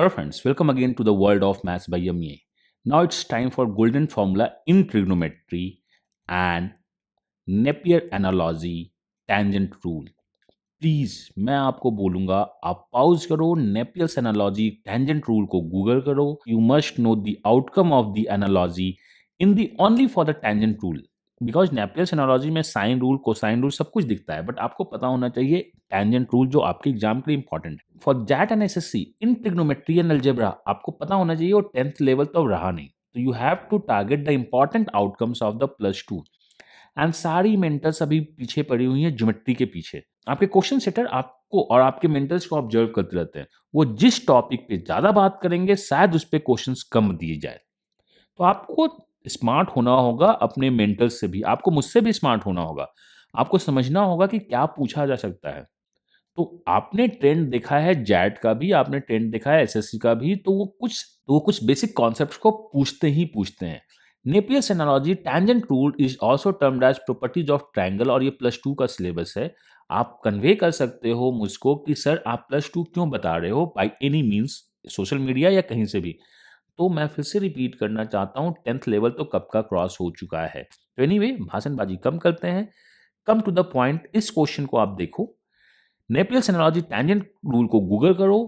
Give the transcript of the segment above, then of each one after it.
Hello friends, welcome again to the world of maths by Amiya. Now it's time for golden formula in trigonometry and Napier analogy tangent rule. Please मैं आपको बोलूंगा आप pause करो, Napier's analogy tangent rule को Google करो. You must know the outcome of the analogy in the only for the tangent rule, because Napier's analogy में sine rule, cosine rule सब कुछ दिखता है, बट आपको पता होना चाहिए टेंजेंट रूल जो आपके एग्जाम के लिए इंपॉर्टेंट है. For JET and SSC in trigonometry and algebra आपको पता होना चाहिए, वो 10th लेवल तो रहा नहीं, तो you have to target the important outcomes of the +2. And सारी मेंटर्स अभी पीछे पड़ी हुई हैं ज्योमेट्री के पीछे. आपके क्वेश्चन सेटर आपको और आपके मेंटर्स को ऑब्जर्व करते रहते हैं, वो जिस टॉपिक पे ज्यादा बात करेंगे शायद उस पे क्वेश्चंस कम दिए जाए. तो आपको स्मार्ट होना होगा अपने मेंटर्स से भी, आपको मुझसे भी स्मार्ट होना होगा. आपको समझना होगा कि क्या पूछा जा सकता है. तो आपने ट्रेंड देखा है जैट का भी, आपने ट्रेंड देखा है एसएससी का भी, तो वो कुछ बेसिक कॉन्सेप्ट्स को पूछते ही पूछते हैं. Napier's analogy tangent rule is also termed as properties of triangle, और ये +2 का सिलेबस है. आप कन्वे कर सकते हो मुझको कि सर आप +2 क्यों बता रहे हो, by any means, social media या कहीं से भी. तो मैं फिर से रिपीट करना चाहता हूँ, 10th लेवल तो कब का क्रॉस हो चुका है. तो एनीवे भाषणबाजी कम करते हैं, कम टू द पॉइंट. इस क्वेश्चन को आप देखो, नेपियर्स एनालॉजी टेंजेंट रूल को गूगल करो.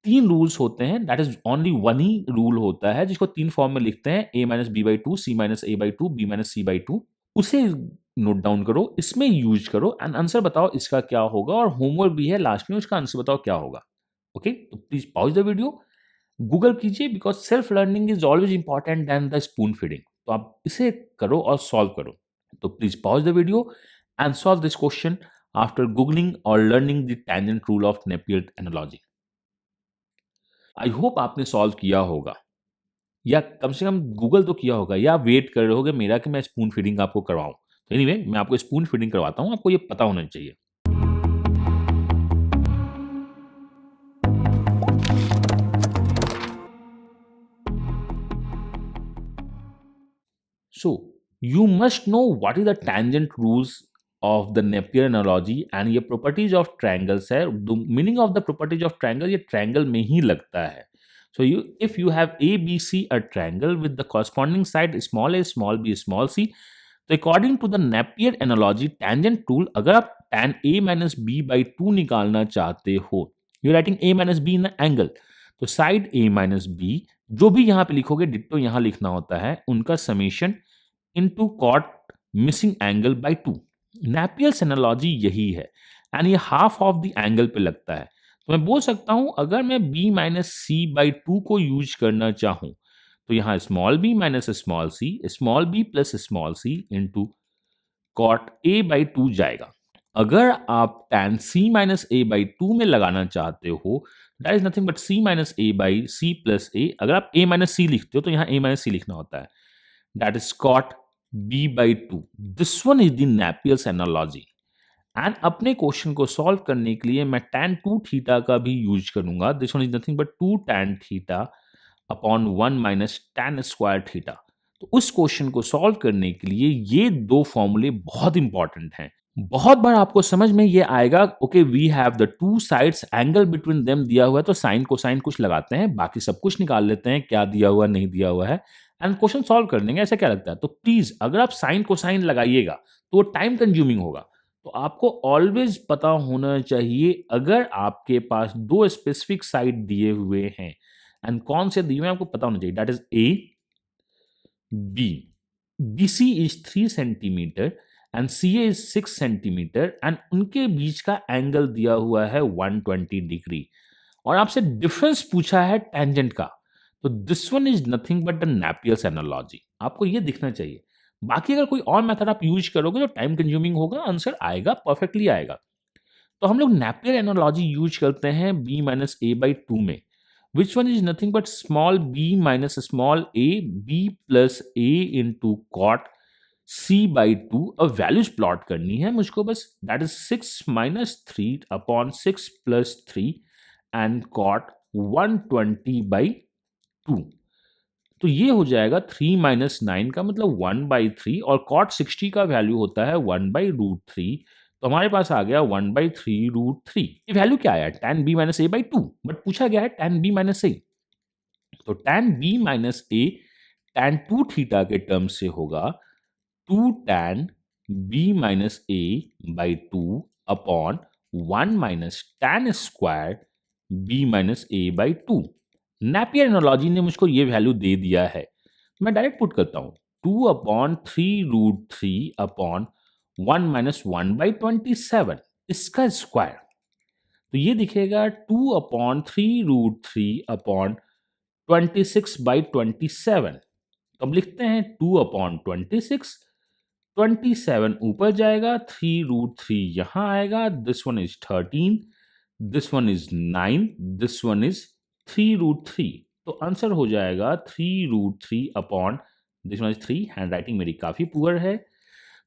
3 रूल्स होते हैं, that is only one he rule होता है जिसको 3 फॉर्म में लिखते हैं, a-b/2, c-a/2, b-c/2. उसे नोट डाउन करो, इसमें यूज करो एंड आंसर बताओ इसका क्या होगा, और होमवर्क भी है लास्ट में, उसका आंसर बताओ क्या होगा. ओके, तो please pause the video, Google कीजिए, because self learning is always important then the spoon feeding. तो आप इसे करो और सॉल्व करो. तो please pause the video and solve this question after googling और learning the tangent rule of Napier analogy. I hope आपने सॉल्व किया होगा, या कम से कम गूगल तो किया होगा, या वेट कर रहे होगे मेरा कि मैं स्पून फीडिंग आपको करवाऊं. तो एनीवे मैं आपको स्पून फीडिंग करवाता हूं, आपको ये पता होना चाहिए. So you must know what is the tangent rules of the Napier analogy, and ये properties of triangles है. The meaning of the properties of triangle, ये triangle में ही लगता है. So if you have ABC a triangle with the corresponding side small a, small b, small c, तो according to the Napier analogy tangent rule, अगर आप tan a minus b by 2 निकालना चाहते हो, you're writing a minus b in the angle, तो side a minus b जो भी यहाँ पे लिखोगे डिट्टो यहाँ लिखना होता है, उनका summation into cot missing angle by 2. Napier's analogy यही है, एंड ये हाफ ऑफ द एंगल पे लगता है. तो मैं बोल सकता हूं अगर मैं b माइनस सी बाई 2 को यूज करना चाहूं, तो यहाँ small b minus small b plus small c into cot a by 2 जाएगा. अगर आप tan c minus a by 2 में लगाना चाहते हो, that is nothing but c minus a by c plus a. अगर आप a माइनस c लिखते हो तो यहाँ a माइनस c लिखना होता है, that is cot b by 2. This one is the Napier's analogy. And अपने क्वेश्चन को सॉल्व करने के लिए मैं tan 2 थीटा का भी यूज करूंगा. This one is nothing but 2 tan theta upon 1 minus tan square theta. तो उस क्वेश्चन को सॉल्व करने के लिए ये 2 फॉर्मूले बहुत इंपॉर्टेंट हैं. बहुत बार आपको समझ में ये आएगा, okay we have the 2 sides, angle between them दिया हुआ है, तो साइन कोसाइन कुछ लगाते हैं, बाकी सब कुछ निकाल लेते हैं, क्या दिया हुआ नहीं दिया हुआ है, एंड क्वेश्चन सॉल्व कर देंगे. ऐसा क्या लगता है? तो प्लीज अगर आप साइन कोसाइन लगाइएगा तो वो टाइम कंज्यूमिंग होगा. तो आपको ऑलवेज पता होना चाहिए, अगर आपके पास 2 स्पेसिफिक साइड दिए हुए हैं एंड कौन से दिए हुए हैं आपको पता होना चाहिए, that is A B. BC is 3 centimetre and CA is 6 centimetre, and उनके बीच का एंगल दिया हुआ है 120 डिग्री, और आपसे डिफरेंस पूछा है टेंजेंट का. तो this one is nothing but the Napier's analogy. आपको ये दिखना चाहिए. बाकी अगर कोई और मेथड आप यूज करोगे तो टाइम कंज्यूमिंग होगा, आंसर आएगा, परफेक्टली आएगा. तो हम लोग नेपियर एनालॉजी यूज करते हैं b माइनस a बाई 2 में, which one is nothing but small b minus small a, b plus a into cot c by 2. अब वैल्यूज प्लॉट करनी है मुझको बस, that is 6 minus 3 upon 6 plus 3 and cot 120 by 2. तो ये हो जाएगा 3 माइनस 9 का मतलब 1/3, और कॉट 60 का वैल्यू होता है 1/√3. तो हमारे पास आ गया 1/3√3. ये वैल्यू क्या आया? tan b minus a by 2, but पूछा गया है tan b माइनस a. तो tan b minus a tan 2 theta के टर्म से होगा 2 tan b minus a by 2 upon 1 minus tan square b minus a by 2। Napier analogy ने मुझको ये वैल्यू दे दिया है, मैं डायरेक्ट पुट करता हूं 2 अपॉन 3√3 अपॉन 1 माइनस 1/27 इसका स्क्वायर, तो ये दिखेगा 2 अपॉन 3√3 अपॉन 26/27। तो अब लिखते हैं 2 अपॉन 26, 27 ऊपर जाएगा, 3√3 यहां आएगा, this one is 13, this one is 9, this one is 3√3। तो आंसर हो जाएगा 3√3 upon this one is 3। Handwriting मेरी काफी पुअर है,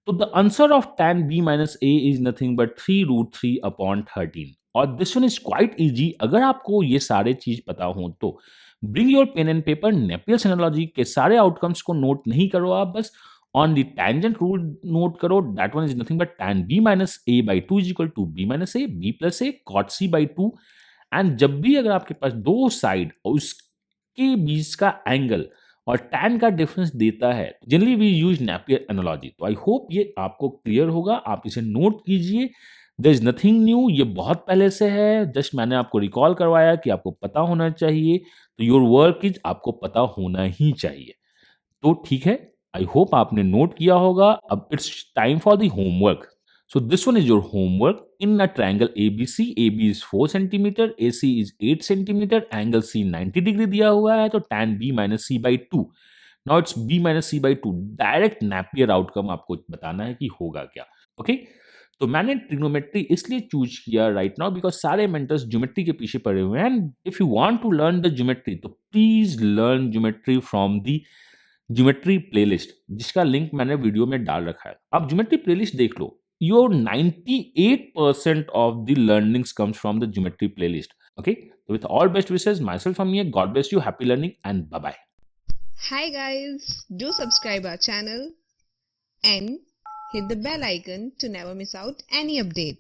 तो the answer of tan b minus a is nothing but 3√3 upon 13। और this one is quite easy, अगर आपको ये सारे चीज पता हो तो bring your pen and paper, Napier's analogy के सारे आउटकम्स को नोट नहीं करो आप, बस on the tangent rule note करो, that one is nothing but tan b minus a by 2 is equal to b minus a, b plus a cot c by 2। And जब भी अगर आपके पास दो साइड और उसके बीच का एंगल और tan का डिफरेंस देता है, generally we use Napier analogy. तो आई होप ये आपको क्लियर होगा, आप इसे नोट कीजिए, देयर इज नथिंग न्यू, ये बहुत पहले से है, जस्ट मैंने आपको रिकॉल करवाया कि आपको पता होना चाहिए, तो योर वर्क इज आपको पता होना ही चाहिए। तो ठीक है, आई होप आपने नोट किया होगा। अब it's time for the homework. So this one is your homework. In a triangle ABC, AB is 4 centimeter, AC is 8 centimeter, angle C 90 degree दिया हुआ है, तो tan B minus C by 2. Now it's B minus C by 2. Direct Napier outcome आपको बताना है कि होगा क्या। ओके तो मैंने ट्रिग्नोमेट्री इसलिए चूज किया राइट नाउ बिकॉज सारे मेंटर्स ज्योमेट्री के पीछे पड़े हुए हैं, and if you want to learn the geometry तो please learn geometry from the geometry playlist, जिसका लिंक मैंने वीडियो में डाल रखा है। आप ज्योमेट्री प्लेलिस्ट देख लो, your 98% of the learnings comes from the geometry playlist. Okay, so with all best wishes, myself Amiya, God bless you, happy learning, and bye bye. Hi guys, do subscribe our channel and hit the bell icon to never miss out any update.